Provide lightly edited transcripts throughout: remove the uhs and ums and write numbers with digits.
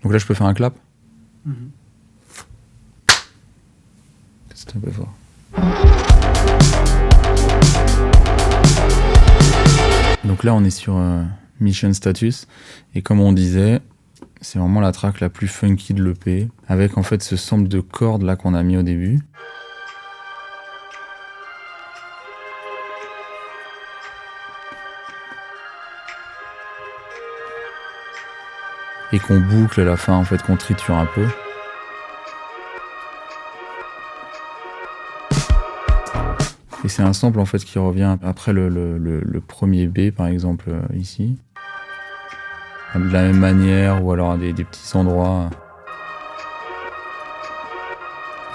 Donc là, je peux faire un clap. Mhm. C'est un peu fort. Donc là, on est sur Mission Status. Et comme on disait, c'est vraiment la track la plus funky de l'EP. Avec en fait ce sample de cordes là qu'on a mis au début. Et qu'on boucle à la fin, en fait, qu'on triture un peu. Et c'est un sample en fait qui revient après le premier B, par exemple, ici. De la même manière, ou alors à des petits endroits.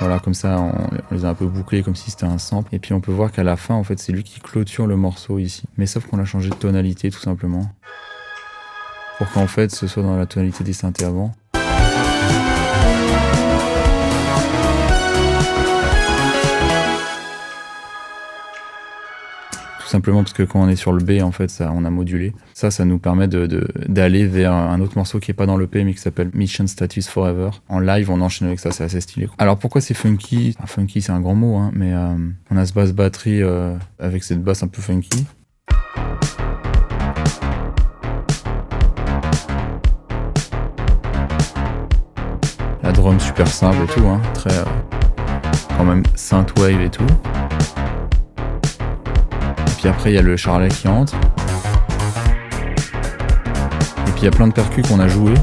Voilà, comme ça, on les a un peu bouclés comme si c'était un sample. Et puis on peut voir qu'à la fin, en fait, c'est lui qui clôture le morceau ici. Mais sauf qu'on a changé de tonalité, tout simplement. Pour qu'en fait, ce soit dans la tonalité des synthés avant. Simplement parce que quand on est sur le B, en fait, ça, on a modulé. Ça nous permet d'aller vers un autre morceau qui est pas dans le P, mais qui s'appelle Mission Status Forever. En live, on enchaîne avec ça, c'est assez stylé. Alors pourquoi c'est funky? Enfin, funky, c'est un grand mot, hein, mais on a ce basse batterie avec cette basse un peu funky. La drum super simple et tout, hein, très quand même synthwave et tout. Puis après, il y a le charlet qui entre. Et puis il y a plein de percus qu'on a joués.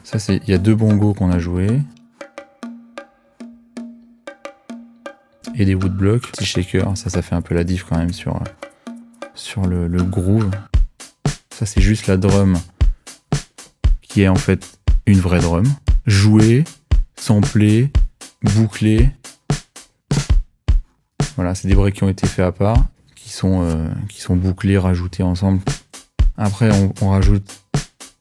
Ça, il y a 2 bongos qu'on a joués. Et des woodblocks, petit shaker. Ça fait un peu la diff quand même sur le groove. Ça, c'est juste la drum qui est en fait une vraie drum. Jouée, samplée, bouclés. Voilà, c'est des breaks qui ont été faits à part, qui sont bouclés, rajoutés ensemble. Après, on rajoute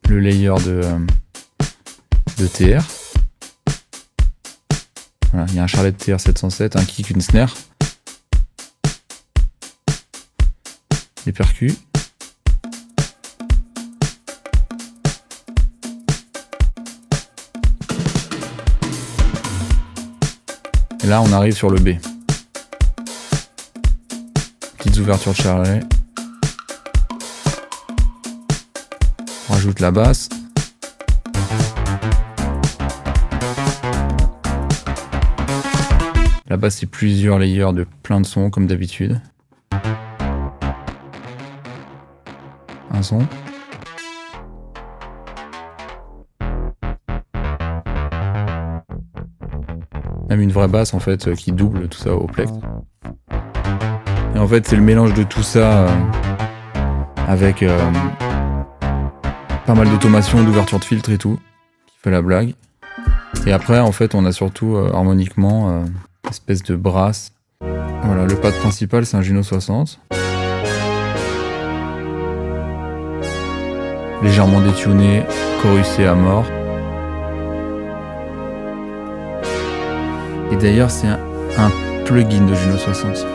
le layer de TR. Voilà, il y a un charlet de TR 707, un kick, une snare. Les percus. Et là, on arrive sur le B. Petites ouvertures de charlet. On rajoute la basse. La basse, c'est plusieurs layers de plein de sons, comme d'habitude. Un son. Même une vraie basse en fait qui double tout ça au plectre. Et en fait c'est le mélange de tout ça avec pas mal d'automation, d'ouverture de filtre et tout qui fait la blague. Et après en fait on a surtout harmoniquement une espèce de brasse. Voilà, le pad principal c'est un Juno 60. Légèrement détuné, chorusé à mort. Et d'ailleurs, c'est un plugin de Juno 60.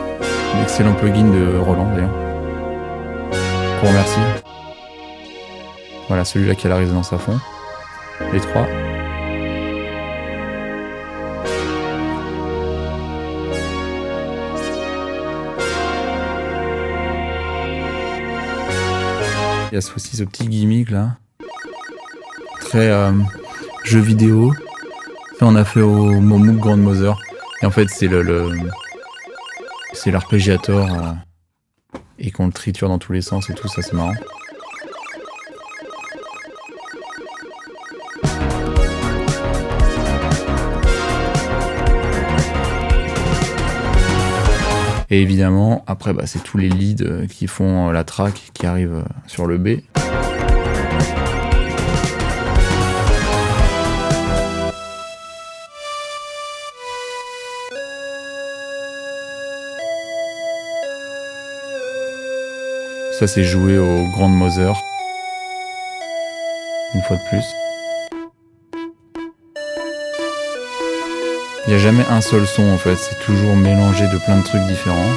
Un excellent plugin de Roland, d'ailleurs. Qu'on remercie. Voilà, celui-là qui a la résonance à fond. Les 3. Il y a aussi ce petit gimmick, là. Très jeu vidéo. Ça, on a fait au Momook Grandmother. Et en fait, c'est c'est l'arpégiator et qu'on le triture dans tous les sens et tout, ça c'est marrant. Et évidemment, après, c'est tous les leads qui font la track qui arrivent sur le B. Ça, c'est joué au Grandmother. Une fois de plus. Il n'y a jamais un seul son en fait, c'est toujours mélangé de plein de trucs différents.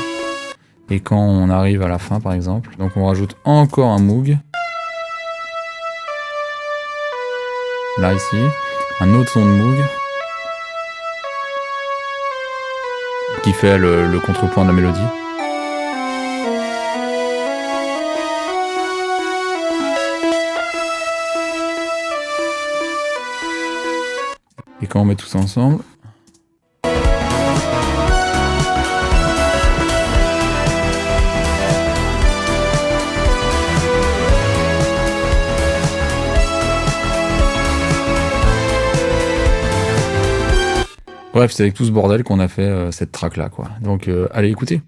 Et quand on arrive à la fin, par exemple, donc on rajoute encore un Moog. Là, ici, un autre son de Moog qui fait le contrepoint de la mélodie. Et quand on met tout ça ensemble, bref, c'est avec tout ce bordel qu'on a fait cette track là, quoi. Donc allez écouter.